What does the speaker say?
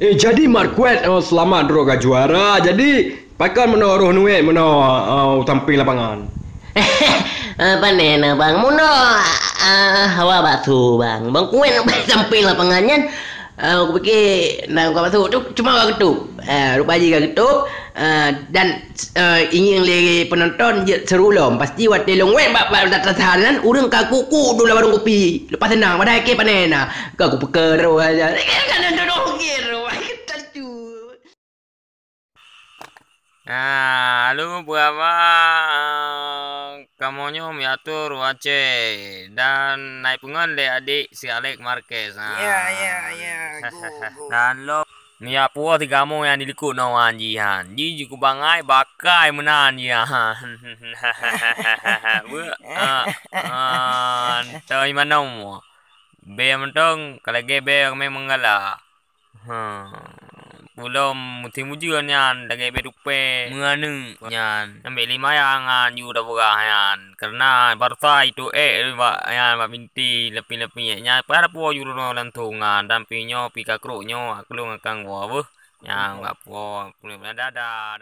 Jadi Marquez selamat roga juara. Jadi pakai menoroh nuwe tampil lapangan. Panen bang muno hawa batu bang kuen tampil lapangannya aku pikir nak batu tu cuma gitu rupa aja gitu dan ingin lagi penonton seru lom pasti wat delong we bak tahanan urang kakuku dulu warung kopi lepas tenang pada ke panena aku peker aja kan duduk kira kita tu. Nah, lu berapa kamunya miatur wace dan naik pungan le adik si Alex Marquez. Go. Dan lo ni apa ti kamu yang dilikut no anjihan. Ji juga bangai bakai menan jihan. Bu toy mana mo. Be mentong kalau ge be memang mengalah. Belum muti mujian yan dagay berupe menganu yan ambil lima yang yu dah berah yan karena barta itu yan binti lepi-lepi nya para po yu no lantungan dan pinyo pika krunyo aku lu ngakang wa yang enggak po dadah